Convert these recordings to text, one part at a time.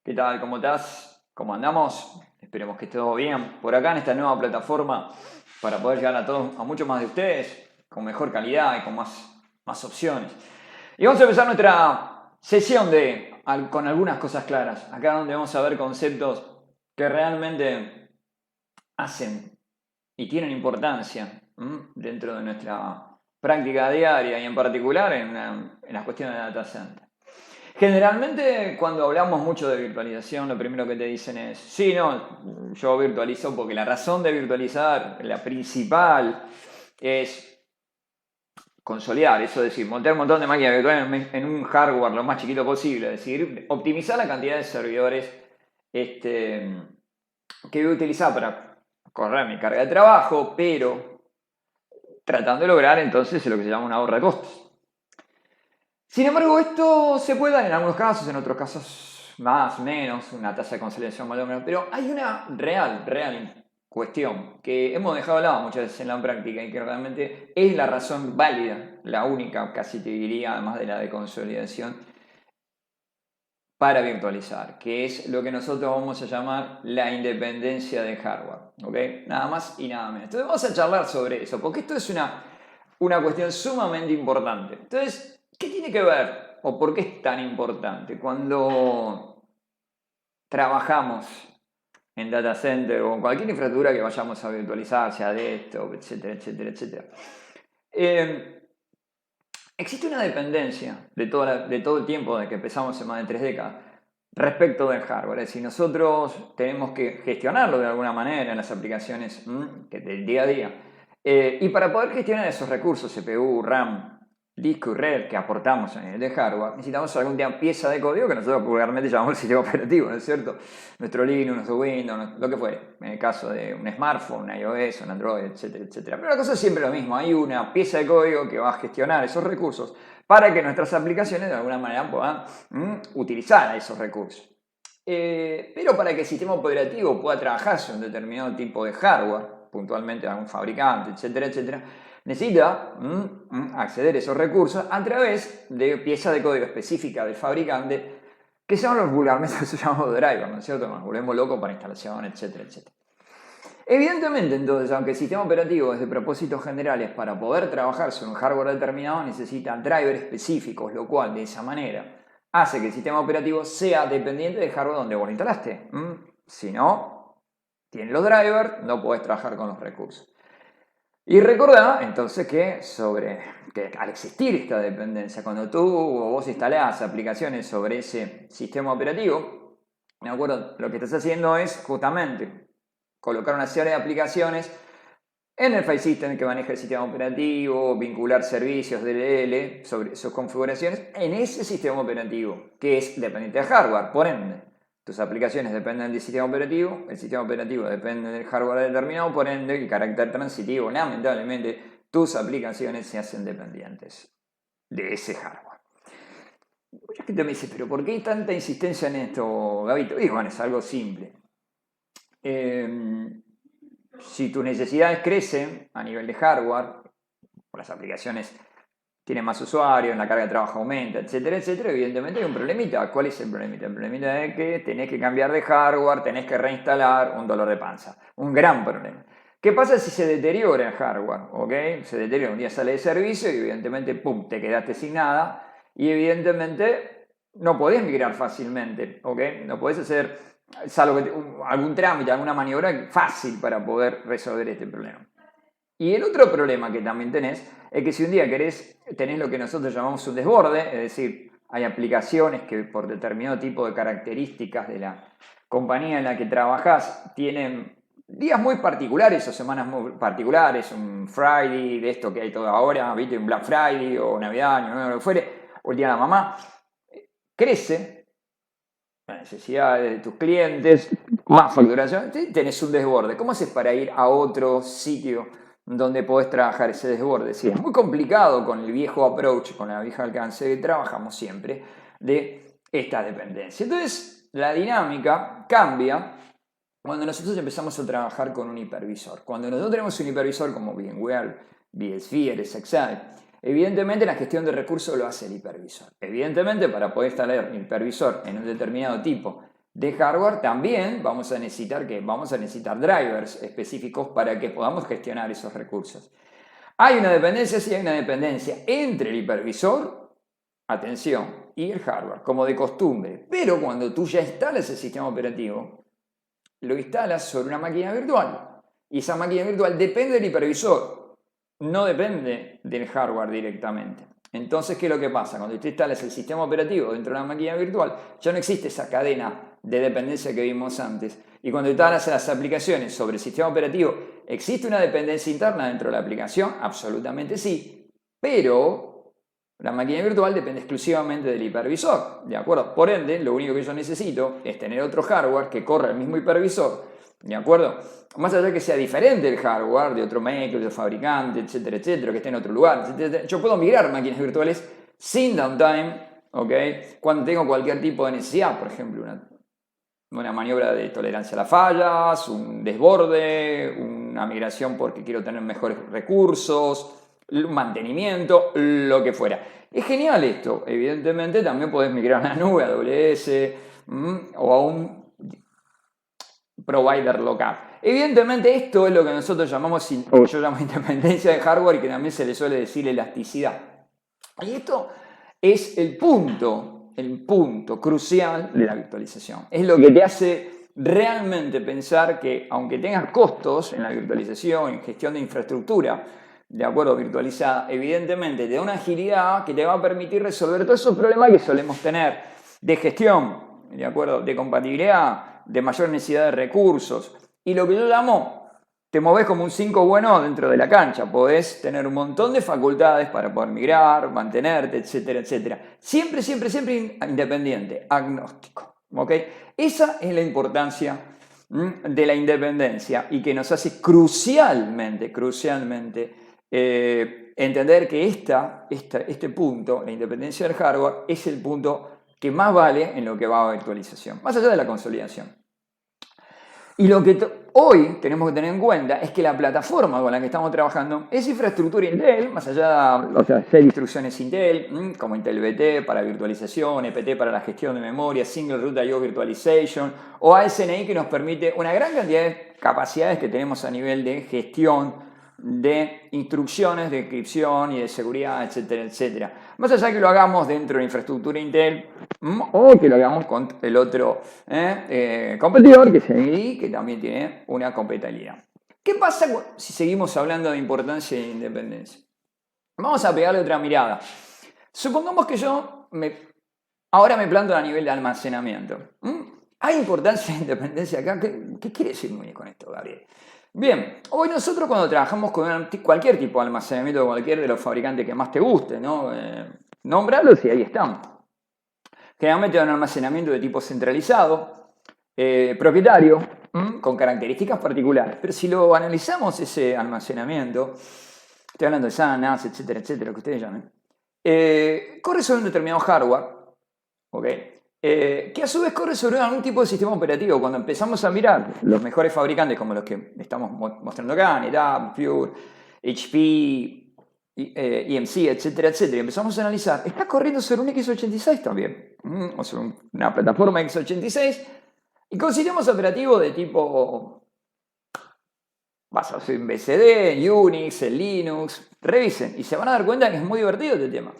¿Qué tal? ¿Cómo estás? ¿Cómo andamos? Esperemos que esté todo bien. Por acá en esta nueva plataforma para poder llegar a todos, a muchos más de ustedes, con mejor calidad y con más opciones. Y vamos a empezar nuestra sesión con algunas cosas claras. Acá donde vamos a ver conceptos que realmente hacen y tienen importancia dentro de nuestra práctica diaria y en particular en las cuestiones de data center. Generalmente cuando hablamos mucho de virtualización, lo primero que te dicen es, sí, no, yo virtualizo porque la razón de virtualizar, la principal, es consolidar, eso es decir, montar un montón de máquinas virtuales en un hardware lo más chiquito posible, es decir, optimizar la cantidad de servidores que voy a utilizar para correr mi carga de trabajo, pero tratando de lograr entonces lo que se llama un ahorro de costos. Sin embargo, esto se puede dar en algunos casos, en otros casos más, menos, una tasa de consolidación más o menos, pero hay una real cuestión que hemos dejado de lado muchas veces en la práctica y que realmente es la razón válida, la única, casi te diría, además de la de consolidación, para virtualizar, que es lo que nosotros vamos a llamar la independencia de hardware, ¿ok? Nada más y nada menos. Entonces vamos a charlar sobre eso, porque esto es una cuestión sumamente importante. Entonces, ¿qué tiene que ver o por qué es tan importante? Cuando trabajamos en data center o en cualquier infraestructura que vayamos a virtualizar, sea desktop, etcétera, etcétera, etcétera. Existe una dependencia de todo el tiempo de que empezamos en más de 3 décadas respecto del hardware. Es decir, nosotros tenemos que gestionarlo de alguna manera en las aplicaciones del día a día. Y para poder gestionar esos recursos, CPU, RAM, disco y red que aportamos en el de hardware, necesitamos alguna pieza de código que nosotros vulgarmente llamamos el sistema operativo, ¿no es cierto? Nuestro Linux, nuestro Windows, lo que fuere. En el caso de un smartphone, un iOS, un Android, etcétera, etcétera. Pero la cosa es siempre lo mismo. Hay una pieza de código que va a gestionar esos recursos para que nuestras aplicaciones de alguna manera puedan utilizar esos recursos. Pero para que el sistema operativo pueda trabajar sobre un determinado tipo de hardware, puntualmente de algún fabricante, etcétera, etcétera, necesita acceder a esos recursos a través de piezas de código específica del fabricante que son los vulgarmente se llaman drivers, ¿no es cierto? Nos volvemos locos para instalación, etcétera, etcétera. Evidentemente, entonces, aunque el sistema operativo es de propósitos generales para poder trabajar sobre un hardware determinado, necesita drivers específicos, lo cual de esa manera hace que el sistema operativo sea dependiente del hardware donde vos lo instalaste. Si no, tienes los drivers, no podés trabajar con los recursos. Y recordá entonces que al existir esta dependencia, cuando tú o vos instalás aplicaciones sobre ese sistema operativo, me acuerdo, lo que estás haciendo es justamente colocar una serie de aplicaciones en el file system que maneja el sistema operativo, vincular servicios DLL sobre sus configuraciones en ese sistema operativo, que es dependiente de hardware. Por ende, tus aplicaciones dependen del sistema operativo, el sistema operativo depende del hardware determinado, por ende, el carácter transitivo, lamentablemente, tus aplicaciones se hacen dependientes de ese hardware. Mucha gente me dice, pero ¿por qué hay tanta insistencia en esto, Gabito? Y bueno, es algo simple. Si tus necesidades crecen a nivel de hardware, las aplicaciones tienen más usuarios, la carga de trabajo aumenta, etcétera, etcétera, evidentemente hay un problemita. ¿Cuál es el problemita? El problemita es que tenés que cambiar de hardware, tenés que reinstalar, un dolor de panza. Un gran problema. ¿Qué pasa si se deteriora el hardware? ¿Okay? Se deteriora, un día sale de servicio y evidentemente, pum, te quedaste sin nada y evidentemente no podés migrar fácilmente, ¿okay? No podés hacer, salvo que algún trámite, alguna maniobra fácil para poder resolver este problema. Y el otro problema que también tenés es que si un día tenés lo que nosotros llamamos un desborde, es decir, hay aplicaciones que por determinado tipo de características de la compañía en la que trabajás tienen días muy particulares o semanas muy particulares, un Friday de esto que hay toda ahora, ¿viste? Un Black Friday o Navidad, Año Nuevo, lo que fuere, o el Día de la Mamá, crece la necesidad de tus clientes, más facturación, tenés un desborde. ¿Cómo haces para ir a otro sitio donde podés trabajar ese desborde? Sí, es muy complicado con el viejo approach, con la vieja alcance que trabajamos siempre, de esta dependencia. Entonces, la dinámica cambia cuando nosotros empezamos a trabajar con un hipervisor. Cuando nosotros tenemos un hipervisor como VMware, vSphere, SXI, evidentemente la gestión de recursos lo hace el hipervisor. Evidentemente para poder instalar un hipervisor en un determinado tipo de hardware, también vamos a necesitar drivers específicos para que podamos gestionar esos recursos. Hay una dependencia, sí hay una dependencia entre el hipervisor, atención, y el hardware, como de costumbre. Pero cuando tú ya instalas el sistema operativo, lo instalas sobre una máquina virtual. Y esa máquina virtual depende del hipervisor, no depende del hardware directamente. Entonces, ¿qué es lo que pasa? Cuando tú instalas el sistema operativo dentro de una máquina virtual, ya no existe esa cadena de dependencia que vimos antes. Y cuando instalas las aplicaciones sobre el sistema operativo, ¿existe una dependencia interna dentro de la aplicación? Absolutamente sí. Pero la máquina virtual depende exclusivamente del hipervisor, ¿de acuerdo? Por ende, lo único que yo necesito es tener otro hardware que corra el mismo hipervisor, ¿de acuerdo? Más allá de que sea diferente el hardware de otro maker, de otro fabricante, etcétera, etcétera, que esté en otro lugar, etcétera. Yo puedo migrar máquinas virtuales sin downtime, ¿ok? Cuando tengo cualquier tipo de necesidad, por ejemplo, una maniobra de tolerancia a las fallas, un desborde, una migración porque quiero tener mejores recursos, un mantenimiento, lo que fuera. Es genial esto. Evidentemente también podés migrar a una nube, a AWS o a un provider local. Evidentemente esto es lo que nosotros llamamos, o yo llamo independencia de hardware y que también se le suele decir elasticidad. Y esto es el punto crucial de la virtualización. Es lo que te hace realmente pensar que aunque tengas costos en la virtualización, en gestión de infraestructura, de acuerdo, virtualizada, evidentemente te da una agilidad que te va a permitir resolver todos esos problemas que solemos tener de gestión, de acuerdo, de compatibilidad, de mayor necesidad de recursos. Y lo que yo llamo, te movés como un 5 bueno dentro de la cancha. Podés tener un montón de facultades para poder migrar, mantenerte, etcétera, etcétera. Siempre, siempre, siempre independiente, agnóstico. ¿Okay? Esa es la importancia de la independencia y que nos hace crucialmente entender que este punto, la independencia del hardware, es el punto que más vale en lo que va a virtualización, más allá de la consolidación. Y lo que hoy tenemos que tener en cuenta es que la plataforma con la que estamos trabajando es infraestructura Intel, más allá, o sea, hay instrucciones Intel, como Intel VT para virtualización, EPT para la gestión de memoria, Single Root I/O Virtualization, o ASNI que nos permite una gran cantidad de capacidades que tenemos a nivel de gestión de instrucciones de encripción y de seguridad, etcétera, etcétera. Más allá que lo hagamos dentro de la infraestructura Intel o que lo hagamos con el otro competidor, que es AMD, que también tiene una compatibilidad. ¿Qué pasa si seguimos hablando de importancia e independencia? Vamos a pegarle otra mirada. Supongamos que yo ahora me planto a nivel de almacenamiento. ¿Hay importancia e independencia acá? ¿Qué quiere decir muy bien con esto, Gabriel? Bien, hoy nosotros cuando trabajamos con cualquier tipo de almacenamiento, cualquier de los fabricantes que más te guste, ¿no? Nómbralos y ahí están. Generalmente un almacenamiento de tipo centralizado, propietario, con características particulares. Pero si lo analizamos ese almacenamiento, estoy hablando de SAN, NAS, etcétera, etcétera, lo que ustedes llamen, corre sobre un determinado hardware, ¿ok? Que a su vez corre sobre algún tipo de sistema operativo. Cuando empezamos a mirar los mejores fabricantes como los que estamos mostrando acá, NetApp, Pure, HP, EMC, etcétera, etcétera, y empezamos a analizar, está corriendo sobre un x86 también, o sobre una plataforma x86, y con sistemas operativos de tipo basados en BCD, en Unix, en Linux. Revisen y se van a dar cuenta que es muy divertido este tema.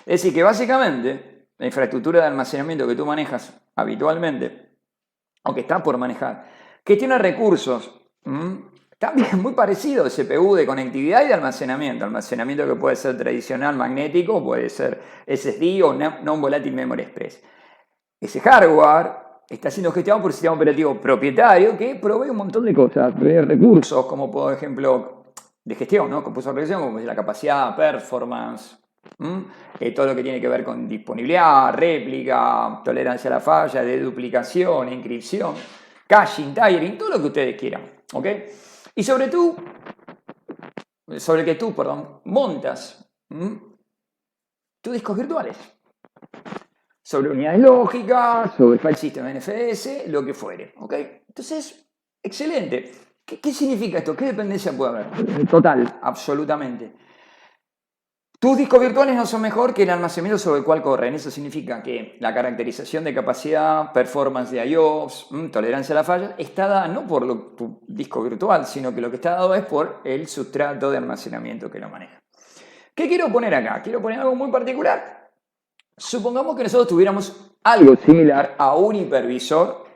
Es decir, que básicamente la infraestructura de almacenamiento que tú manejas habitualmente, o que está por manejar, que tiene recursos también muy parecidos, CPU de conectividad y de almacenamiento que puede ser tradicional magnético, puede ser SSD o Non-Volatile Memory Express. Ese hardware está siendo gestionado por un sistema operativo propietario que provee un montón de cosas, provee recursos como por ejemplo de gestión, ¿no? Como la capacidad, performance, todo lo que tiene que ver con disponibilidad, réplica, tolerancia a la falla, deduplicación, encripción, caching, tiering, todo lo que ustedes quieran, ¿ok? Y sobre que tú montas tus discos virtuales sobre unidades lógicas, sobre file system NFS, lo que fuere, ¿ok? Entonces, excelente. ¿Qué significa esto? ¿Qué dependencia puede haber? Total, absolutamente. Tus discos virtuales no son mejor que el almacenamiento sobre el cual corren. Eso significa que la caracterización de capacidad, performance de IOPS, tolerancia a la falla, está dada no por tu disco virtual, sino que lo que está dado es por el sustrato de almacenamiento que lo maneja. ¿Qué quiero poner acá? Quiero poner algo muy particular. Supongamos que nosotros tuviéramos algo similar a un hipervisor,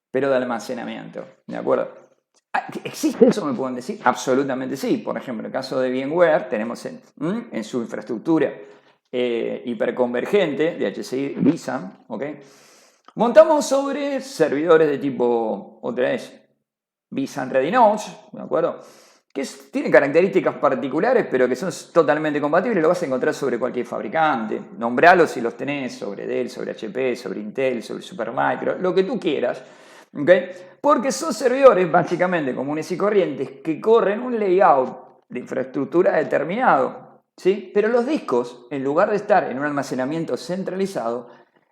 pero de almacenamiento. ¿De acuerdo? ¿Existe eso? ¿Me pueden decir? Absolutamente sí. Por ejemplo, en el caso de VMware, tenemos en su infraestructura hiperconvergente de HCI vSAN, ¿ok? Montamos sobre servidores de tipo, otra vez, vSAN Ready Nodes, ¿de acuerdo? Que tienen características particulares, pero que son totalmente compatibles. Lo vas a encontrar sobre cualquier fabricante. Nombralos si los tenés sobre Dell, sobre HP, sobre Intel, sobre Supermicro, lo que tú quieras. ¿Okay? Porque son servidores básicamente comunes y corrientes que corren un layout de infraestructura determinado, ¿sí? Pero los discos, en lugar de estar en un almacenamiento centralizado,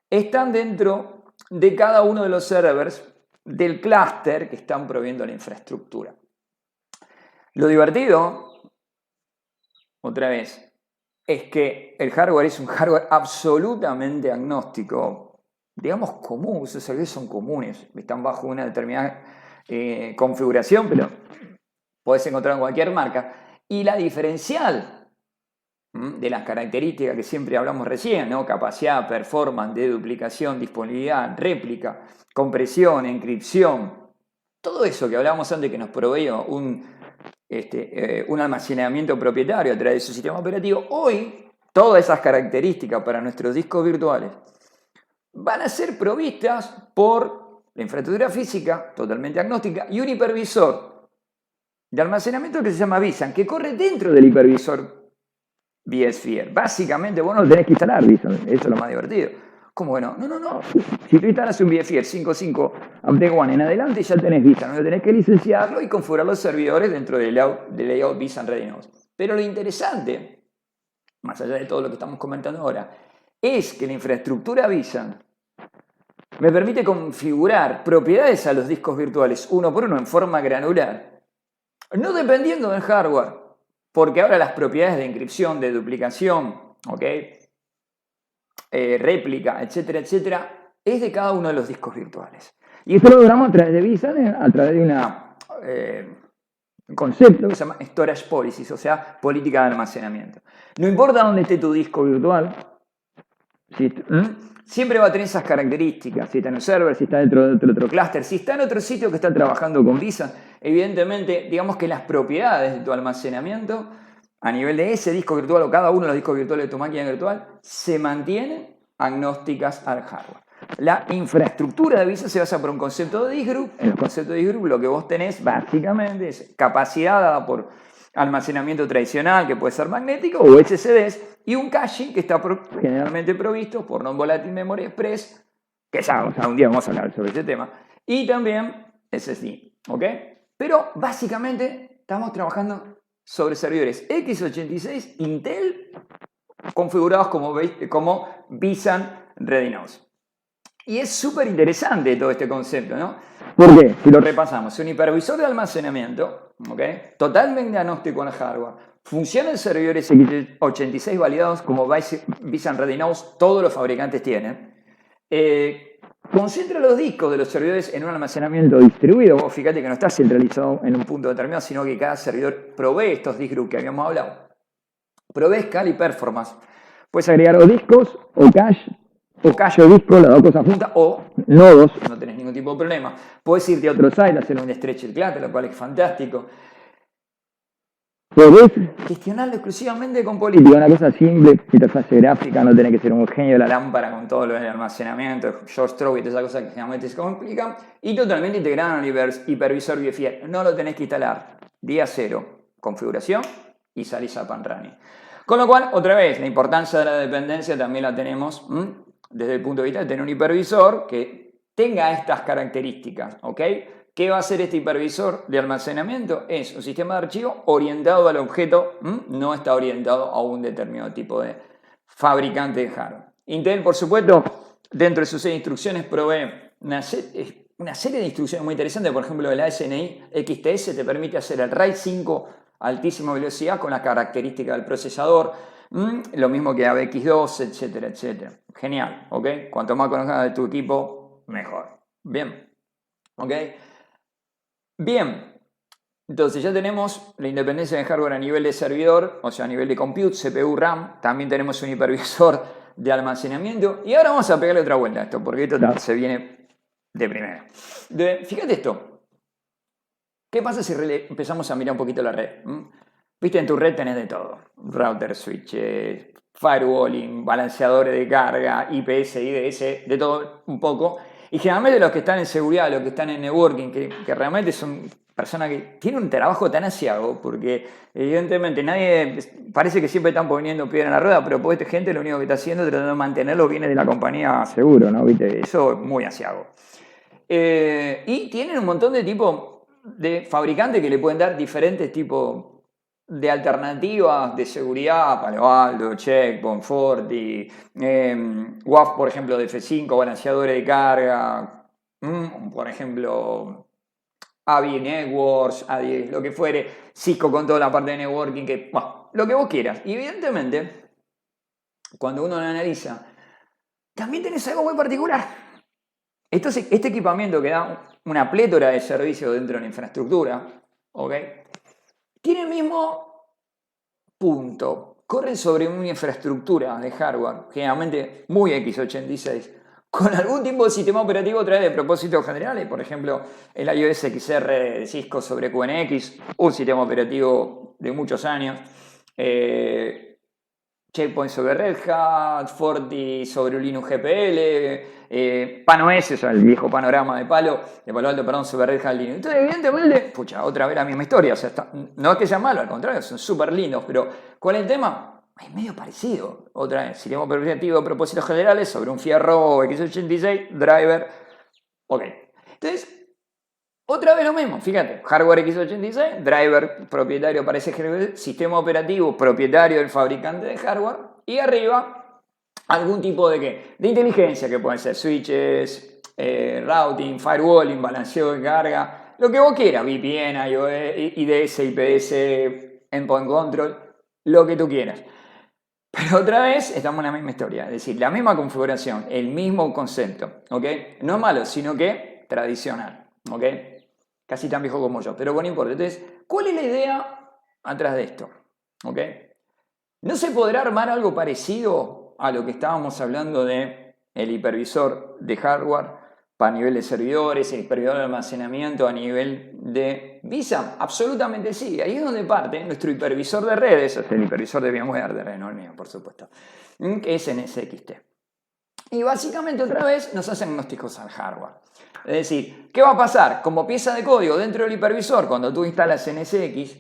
están dentro de cada uno de los servers del clúster que están proveyendo la infraestructura. Lo divertido, otra vez, es que el hardware es un hardware absolutamente agnóstico. Digamos común, esos servidores son comunes, están bajo una determinada configuración, pero podés encontrar en cualquier marca. Y la diferencial de las características que siempre hablamos recién, ¿no? Capacidad, performance, deduplicación, disponibilidad, réplica, compresión, encripción, todo eso que hablábamos antes que nos proveía un almacenamiento propietario a través de su sistema operativo, hoy todas esas características para nuestros discos virtuales van a ser provistas por la infraestructura física totalmente agnóstica y un hipervisor de almacenamiento que se llama vSAN, que corre dentro del hipervisor vSphere. Básicamente vos no lo tenés que instalar vSAN, eso es lo más divertido. ¿Cómo que no? No. Si tú instalas un vSphere 5.5 Update One en adelante ya tenés vSAN, no tenés que licenciarlo y configurar los servidores dentro del layout vSAN Ready Nodes. Pero lo interesante, más allá de todo lo que estamos comentando ahora, es que la infraestructura vSAN me permite configurar propiedades a los discos virtuales uno por uno en forma granular, no dependiendo del hardware, porque ahora las propiedades de encripción, de duplicación, réplica, etcétera, etcétera, es de cada uno de los discos virtuales. Y esto lo logramos a través de vSAN, a través de un concepto que se llama Storage Policies, o sea, política de almacenamiento. No importa dónde esté tu disco virtual, siempre va a tener esas características. Si está en un server, si está dentro de otro clúster, si está en otro sitio que está trabajando con vSAN, evidentemente, digamos que las propiedades de tu almacenamiento a nivel de ese disco virtual o cada uno de los discos virtuales de tu máquina virtual se mantienen agnósticas al hardware. La infraestructura de vSAN se basa por un concepto de disk group. En el concepto de disk group lo que vos tenés básicamente es capacidad dada por almacenamiento tradicional, que puede ser magnético, o SSDs, y un caching que está generalmente provisto por Non-Volatile Memory Express, que ya un día vamos a hablar sobre ese tema, y también SSD, ¿ok? Pero básicamente estamos trabajando sobre servidores x86 Intel configurados como vSAN Ready Nodes. Y es súper interesante todo este concepto, ¿no? Porque, si lo repasamos, un hipervisor de almacenamiento, totalmente agnóstico al hardware, funciona en servidores x86 validados como vSAN Ready Nodes, todos los fabricantes tienen. Concentra los discos de los servidores en un almacenamiento distribuido. Vos fíjate que no está centralizado en un punto determinado, sino que cada servidor provee estos disk group que habíamos hablado. Provee escala y performance. Puedes agregar o discos o cache o disco, las dos cosas juntas, o nodos, no tenés ningún tipo de problema. Puedes irte a otro site, hacer un stretched cluster, lo cual es fantástico. Podés gestionarlo exclusivamente con política, una cosa simple, interfaz gráfica, no tenés que ser un genio de la lámpara con todo lo del almacenamiento, George Stroke y todas esas cosas que generalmente se complican, y totalmente integrado en el hipervisor vSphere. No lo tenés que instalar. Día cero, configuración y salís a pan running. Con lo cual, otra vez, la importancia de la dependencia también la tenemos desde el punto de vista de tener un hipervisor que tenga estas características, ¿ok? ¿Qué va a hacer este hipervisor de almacenamiento? Es un sistema de archivo orientado al objeto, no está orientado a un determinado tipo de fabricante de hardware. Intel, por supuesto, dentro de sus 6 instrucciones provee una serie de instrucciones muy interesantes. Por ejemplo, la SNI XTS te permite hacer el RAID 5 a altísima velocidad con las características del procesador. Lo mismo que ABX2, etcétera, etcétera. Genial, ¿ok? Cuanto más conozcas de tu equipo, mejor. Bien, ¿ok? Bien, entonces ya tenemos la independencia de hardware a nivel de servidor, o sea, a nivel de compute, CPU, RAM. También tenemos un hipervisor de almacenamiento. Y ahora vamos a pegarle otra vuelta a esto, porque esto se viene de primera. Fíjate esto. ¿Qué pasa si empezamos a mirar un poquito la red? Viste, en tu red tenés de todo. Router, switches, firewalling, balanceadores de carga, IPS, IDS, de todo un poco. Y generalmente los que están en seguridad, los que están en networking, que realmente son personas que tienen un trabajo tan asiago, porque evidentemente nadie, parece que siempre están poniendo piedra en la rueda, pero pues esta gente lo único que está haciendo es tratando de mantener los bienes de la compañía seguro, ¿no? ¿Viste? Eso es muy asiago. Y tienen un montón de tipos de fabricantes que le pueden dar diferentes tipos de alternativas de seguridad, Palo Alto, Checkpoint, Forti, WAF, por ejemplo, de F5, balanceadores de carga, por ejemplo, AVI Networks, ADI, lo que fuere, Cisco con toda la parte de networking, que, bueno, lo que vos quieras. Y evidentemente, cuando uno lo analiza, también tenés algo muy particular. Entonces, este equipamiento que da una plétora de servicios dentro de la infraestructura, ¿ok? Tiene el mismo punto. Corre sobre una infraestructura de hardware, generalmente muy x86, con algún tipo de sistema operativo trae de propósitos generales, por ejemplo, el iOS XR de Cisco sobre QNX, un sistema operativo de muchos años, Checkpoint sobre Red Hat, Forti sobre Linux GPL, PanOS, o sea, el viejo panorama de Palo Alto, perdón, sobre Red Hat Linux. Entonces, evidentemente, pucha, otra vez la misma historia. O sea, no es que sea malo, al contrario, son súper lindos, pero ¿cuál es el tema? Es medio parecido. Otra vez, sistema operativo de propósitos generales sobre un fierro x86, driver. Ok. Entonces, otra vez lo mismo, fíjate, hardware x86, driver propietario para ese sistema operativo propietario del fabricante de hardware y arriba algún tipo de ¿qué? De inteligencia que pueden ser switches, routing, firewalling, balanceo de carga, lo que vos quieras, VPN, iOS, IDS, IPS, endpoint control, lo que tú quieras. Pero otra vez estamos en la misma historia, es decir, la misma configuración, el mismo concepto, ¿ok? No es malo, sino que tradicional, ¿ok? Casi tan viejo como yo, pero bueno, no importa. Entonces, ¿cuál es la idea atrás de esto? ¿Ok? ¿No se podrá armar algo parecido a lo que estábamos hablando de el hipervisor de hardware para nivel de servidores, el hipervisor de almacenamiento a nivel de visa? Absolutamente sí. Ahí es donde parte nuestro hipervisor de redes, es el hipervisor de VMware de red, no el mío, por supuesto, que es NSXT. Y básicamente otra vez nos hacen agnósticos al hardware. Es decir, ¿qué va a pasar? Como pieza de código dentro del hipervisor, cuando tú instalas NSX,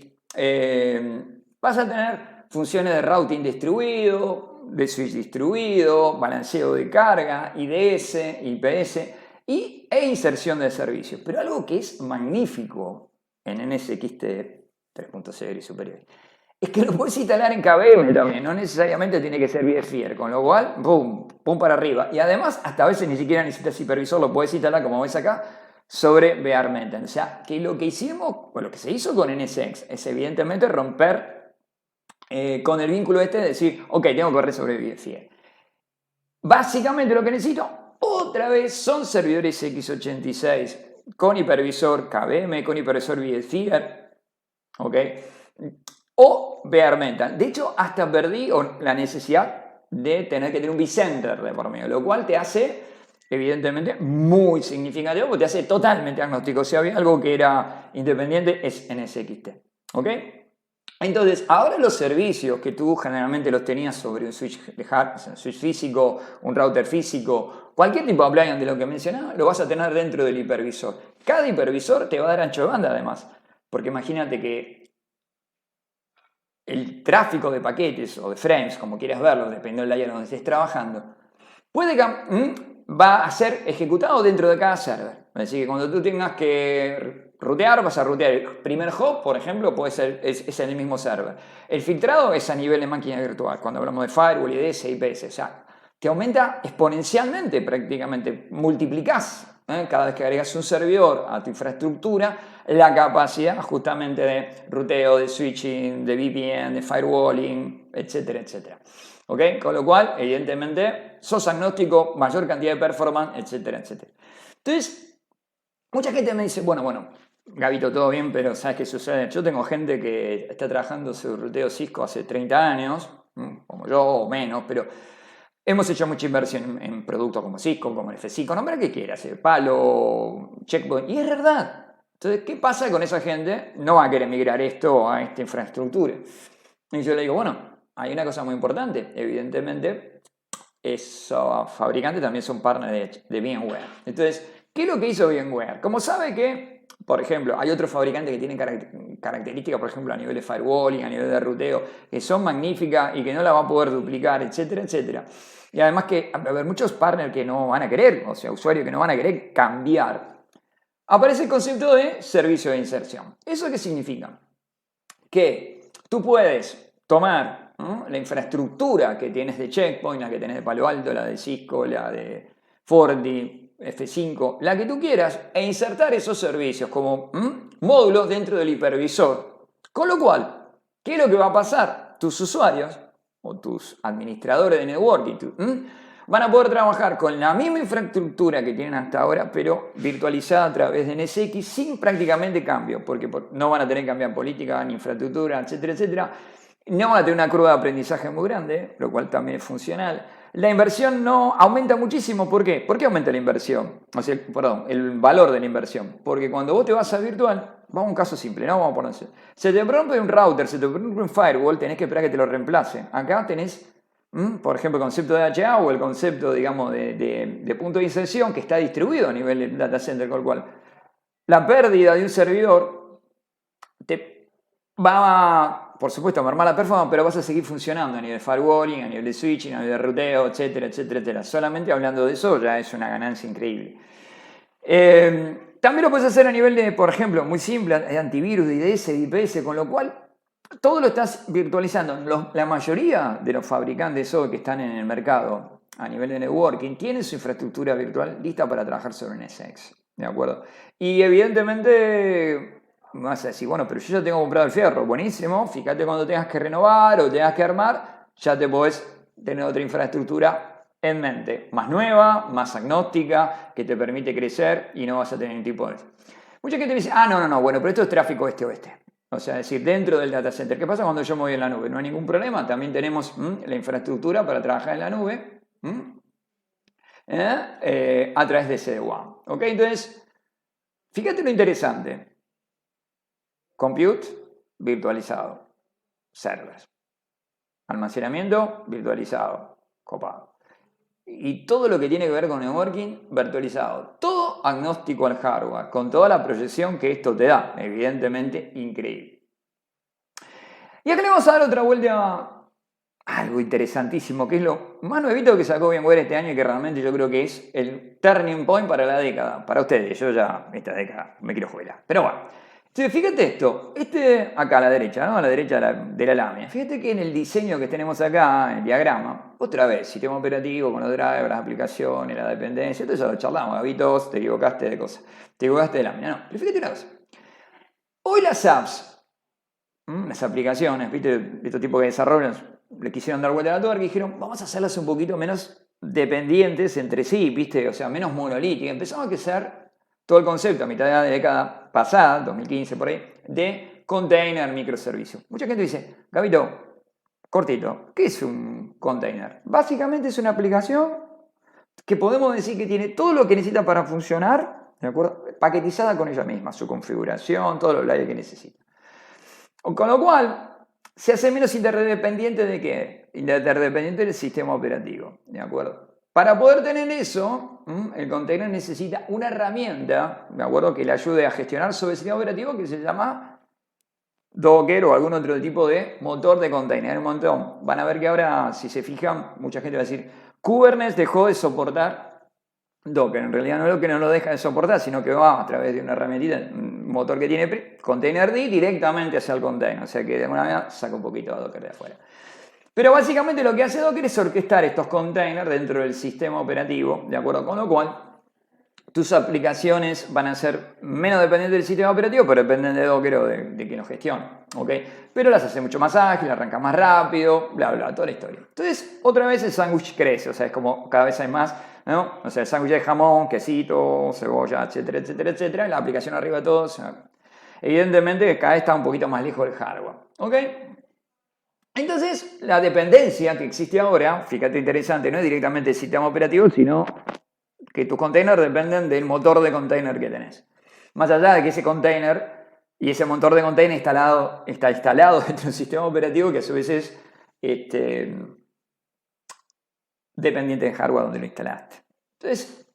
vas a tener funciones de routing distribuido, de switch distribuido, balanceo de carga, IDS, IPS e inserción de servicios. Pero algo que es magnífico en NSXT 3.0 y superior es que lo puedes instalar en KVM también, no necesariamente tiene que ser VFIR, con lo cual, pum para arriba. Y además, hasta a veces ni siquiera necesitas hipervisor, lo puedes instalar, como ves acá, sobre bare metal. O sea, que lo que hicimos, o lo que se hizo con NSX, es evidentemente romper con el vínculo este de decir, ok, tengo que correr sobre VFIR. Básicamente lo que necesito, otra vez, son servidores x86 con hipervisor KVM, con hipervisor VFIR, ok, o bare metal. De hecho, hasta perdí la necesidad de tener que tener un vCenter de por medio, lo cual te hace, evidentemente, muy significativo, porque te hace totalmente agnóstico. Si había algo que era independiente, es NSXT. ¿Ok? Entonces, ahora los servicios que tú generalmente los tenías sobre un switch de hardware, un switch físico, un router físico, cualquier tipo de appliance de lo que mencionaba, lo vas a tener dentro del hipervisor. Cada hipervisor te va a dar ancho de banda, además. Porque imagínate que el tráfico de paquetes o de frames, como quieras verlo, dependiendo del layer donde estés trabajando, va a ser ejecutado dentro de cada server. Es decir, que cuando tú tengas que rutear, vas a rutear el primer hop, por ejemplo, puede ser, es en el mismo server. El filtrado es a nivel de máquina virtual, cuando hablamos de firewall, IDS, IPS. O sea, te aumenta exponencialmente prácticamente, multiplicás Cada vez que agregas un servidor a tu infraestructura, la capacidad justamente de ruteo, de switching, de VPN, de firewalling, etcétera, etcétera. ¿Ok? Con lo cual, evidentemente, sos agnóstico, mayor cantidad de performance, etcétera, etcétera. Entonces, mucha gente me dice, bueno, Gabito, todo bien, pero ¿sabes qué sucede? Yo tengo gente que está trabajando su ruteo Cisco hace 30 años, como yo o menos, pero hemos hecho mucha inversión en productos como Cisco, como el F5, nombra que quieras, Palo, Checkpoint, y es verdad. Entonces, ¿qué pasa con esa gente? No va a querer migrar esto a esta infraestructura. Y yo le digo, bueno, hay una cosa muy importante. Evidentemente, esos fabricantes también son partners de VMware. Entonces, ¿qué es lo que hizo VMware? Como sabe que, por ejemplo, hay otros fabricantes que tienen características, por ejemplo, a nivel de firewalling, a nivel de ruteo, que son magníficas y que no la va a poder duplicar, etcétera, etcétera. Y además que va a haber muchos partners que no van a querer, o sea, usuarios que no van a querer cambiar. Aparece el concepto de servicio de inserción. ¿Eso qué significa? Que tú puedes tomar la infraestructura que tienes de Checkpoint, la que tienes de Palo Alto, la de Cisco, la de Forti, F5, la que tú quieras, e insertar esos servicios como módulos dentro del hipervisor. Con lo cual, ¿qué es lo que va a pasar? Tus usuarios o tus administradores de networking van a poder trabajar con la misma infraestructura que tienen hasta ahora, pero virtualizada a través de NSX sin prácticamente cambio, porque no van a tener que cambiar política ni infraestructura, etcétera, etcétera. No van a tener una curva de aprendizaje muy grande, lo cual también es funcional. La inversión no aumenta muchísimo. ¿Por qué? ¿Por qué aumenta la inversión? O sea, perdón, el valor de la inversión. Porque cuando vos te vas a virtual, vamos a un caso simple, ¿no? Vamos a ponerse. Se te rompe un router, se te rompe un firewall, tenés que esperar que te lo reemplace. Acá tenés, por ejemplo, el concepto de HA o el concepto, digamos, de punto de inserción que está distribuido a nivel del data center, con lo cual la pérdida de un servidor te va a, por supuesto, mermar la performance, pero vas a seguir funcionando a nivel de firewalling, a nivel de switching, a nivel de ruteo, etcétera, etcétera, etcétera. Solamente hablando de eso ya es una ganancia increíble. También lo puedes hacer a nivel de, por ejemplo, muy simple, de antivirus, de IDS, de IPS, con lo cual todo lo estás virtualizando. La mayoría de los fabricantes hoy que están en el mercado a nivel de networking tienen su infraestructura virtual lista para trabajar sobre NSX. ¿De acuerdo? Y evidentemente me vas a decir, bueno, pero yo ya tengo comprado el fierro. Buenísimo, fíjate cuando tengas que renovar o tengas que armar, ya te podés tener otra infraestructura en mente. Más nueva, más agnóstica, que te permite crecer y no vas a tener ningún tipo de... Mucha gente me dice, no, bueno, pero esto es tráfico este-oeste. O sea, es decir, dentro del data center. ¿Qué pasa cuando yo me voy en la nube? No hay ningún problema. También tenemos la infraestructura para trabajar en la nube a través de SD-WAN. ¿Ok? Entonces, fíjate lo interesante. Compute, virtualizado. Servers. Almacenamiento, virtualizado. Copado. Y todo lo que tiene que ver con networking, virtualizado. Todo agnóstico al hardware, con toda la proyección que esto te da. Evidentemente, increíble. Y acá le vamos a dar otra vuelta a algo interesantísimo, que es lo más nuevito que sacó VMware este año y que realmente yo creo que es el turning point para la década. Para ustedes, yo ya esta década me quiero jubilar. Pero bueno. Entonces, fíjate esto, acá a la derecha, ¿no? A la derecha de la lámina. Fíjate que en el diseño que tenemos acá, en el diagrama, otra vez, sistema operativo con los drivers, las aplicaciones, la dependencia, todo eso lo charlamos, Gabitos, te equivocaste de cosas, te equivocaste de lámina, no. Pero fíjate una cosa, hoy las apps, las aplicaciones, ¿viste? Estos tipos que desarrollan, le quisieron dar vuelta a la tuerca y dijeron, vamos a hacerlas un poquito menos dependientes entre sí, ¿viste? O sea, menos monolíticas. Empezamos a crecer todo el concepto a mitad de la década pasada, 2015 por ahí, de container microservicio. Mucha gente dice, Gabito, cortito, ¿qué es un container? Básicamente es una aplicación que podemos decir que tiene todo lo que necesita para funcionar, ¿de acuerdo? Paquetizada con ella misma, su configuración, todos los layers que necesita. Con lo cual, se hace menos interdependiente de qué? Interdependiente del sistema operativo, ¿de acuerdo? Para poder tener eso, el container necesita una herramienta, ¿de acuerdo?, que le ayude a gestionar su sistema operativo que se llama Docker o algún otro tipo de motor de container. Un montón. Van a ver que ahora, si se fijan, mucha gente va a decir, Kubernetes dejó de soportar Docker. En realidad no es lo que no lo deja de soportar, sino que va a través de una herramientita, un motor que tiene containerd directamente hacia el container. O sea que de alguna manera saca un poquito a Docker de afuera. Pero básicamente lo que hace Docker es orquestar estos containers dentro del sistema operativo, ¿de acuerdo? Con lo cual, tus aplicaciones van a ser menos dependientes del sistema operativo, pero dependen de Docker o de quien lo gestione, ¿ok? Pero las hace mucho más ágil, arranca más rápido, bla, bla, toda la historia. Entonces, otra vez el sándwich crece, o sea, es como cada vez hay más, ¿no? O sea, el sándwich de jamón, quesito, cebolla, etcétera, etcétera, etcétera, y la aplicación arriba de todo, o sea, evidentemente cada vez está un poquito más lejos del hardware, ¿ok? Entonces, la dependencia que existe ahora, fíjate interesante, no es directamente del sistema operativo, sino que tus containers dependen del motor de container que tenés. Más allá de que ese container y ese motor de container está instalado dentro del sistema operativo que a su vez es dependiente del hardware donde lo instalaste. Entonces,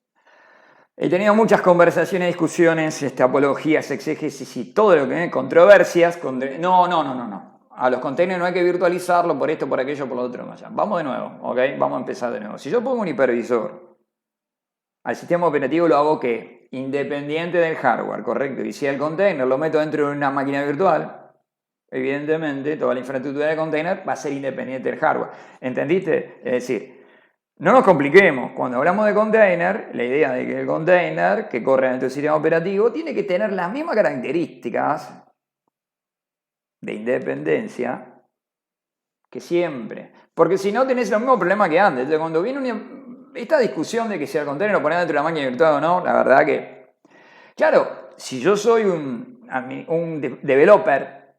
he tenido muchas conversaciones, discusiones, apologías, exégesis y todo lo que controversias. No. A los containers no hay que virtualizarlo por esto, por aquello, por lo otro. Vamos de nuevo, ¿ok? Vamos a empezar de nuevo. Si yo pongo un hipervisor al sistema operativo, lo hago que independiente del hardware, ¿correcto? Y si el container lo meto dentro de una máquina virtual, evidentemente toda la infraestructura del container va a ser independiente del hardware. ¿Entendiste? Es decir, no nos compliquemos. Cuando hablamos de container, la idea de que el container que corre dentro del sistema operativo tiene que tener las mismas características de independencia que siempre. Porque si no, tenés el mismo problema que antes. Entonces, cuando viene esta discusión de que si el container lo pones dentro de la máquina virtual o no, la verdad que, claro, si yo soy un developer,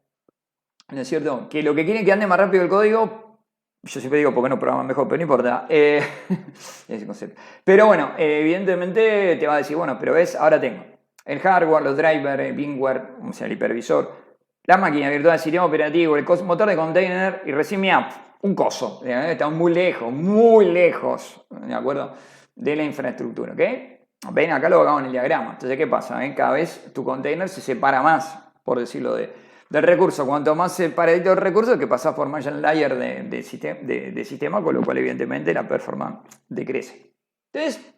¿no es cierto?, que lo que quiere es que ande más rápido el código, yo siempre digo, ¿por qué no programan mejor? Pero no importa. Ese concepto. Pero bueno, evidentemente te va a decir, bueno, pero ves, ahora tengo el hardware, los drivers, el firmware, o sea, el hipervisor, la máquina virtual, el sistema operativo, el motor de container y recién mi app, un coso. Estamos muy lejos, ¿de acuerdo?, de la infraestructura, ¿ok? Ven, acá lo hagamos en el diagrama. Entonces, ¿qué pasa? Cada vez tu container se separa más, por decirlo, del recurso. Cuanto más separadito el recurso, que pasas por margin layer de sistema, con lo cual, evidentemente, la performance decrece. Entonces,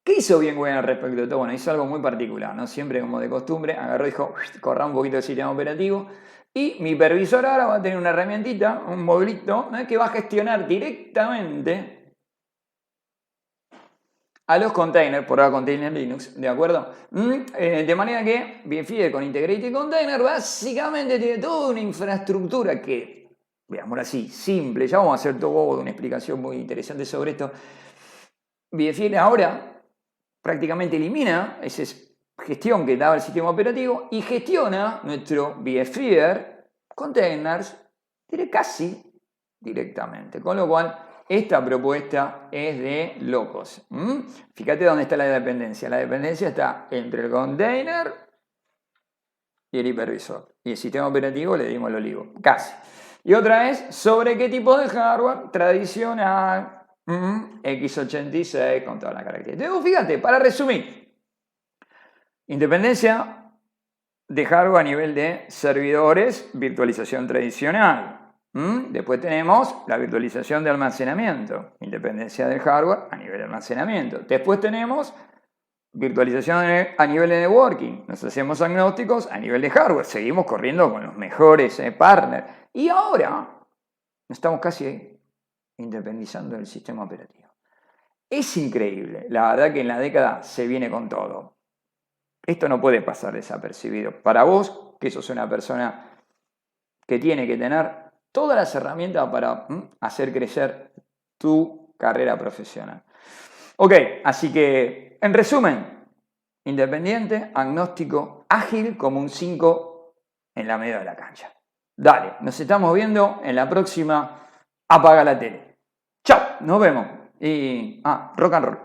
¿qué hizo VMware al respecto de todo? Bueno, hizo algo muy particular, ¿no? Siempre como de costumbre, agarró y dijo, corra un poquito el sistema operativo y mi hipervisor ahora va a tener una herramientita, un modulito, ¿no?, que va a gestionar directamente a los containers, por ahora Container Linux, ¿de acuerdo? De manera que VMware con Integrated Container básicamente tiene toda una infraestructura que, veámoslo así, simple, ya vamos a hacer toda una explicación muy interesante sobre esto. VMware ahora prácticamente elimina esa gestión que daba el sistema operativo y gestiona nuestro VMware Containers casi directamente. Con lo cual, esta propuesta es de locos. Fíjate dónde está la dependencia. La dependencia está entre el container y el hipervisor. Y el sistema operativo le dimos el olivo. Casi. Y otra vez, ¿sobre qué tipo de hardware? Tradicional. x86 con toda la característica. Entonces, fíjate, para resumir, independencia de hardware a nivel de servidores, virtualización tradicional. Después tenemos la virtualización de almacenamiento, independencia del hardware a nivel de almacenamiento. Después tenemos virtualización a nivel de networking, nos hacemos agnósticos a nivel de hardware, seguimos corriendo con los mejores partners. Y ahora estamos casi independizando del sistema operativo. Es increíble, la verdad que en la década se viene con todo. Esto no puede pasar desapercibido. Para vos, que sos una persona que tiene que tener todas las herramientas para hacer crecer tu carrera profesional. Ok, así que, en resumen, independiente, agnóstico, ágil como un 5 en la media de la cancha. Dale, nos estamos viendo en la próxima. Apaga la tele. Chao, nos vemos. Y rock and roll.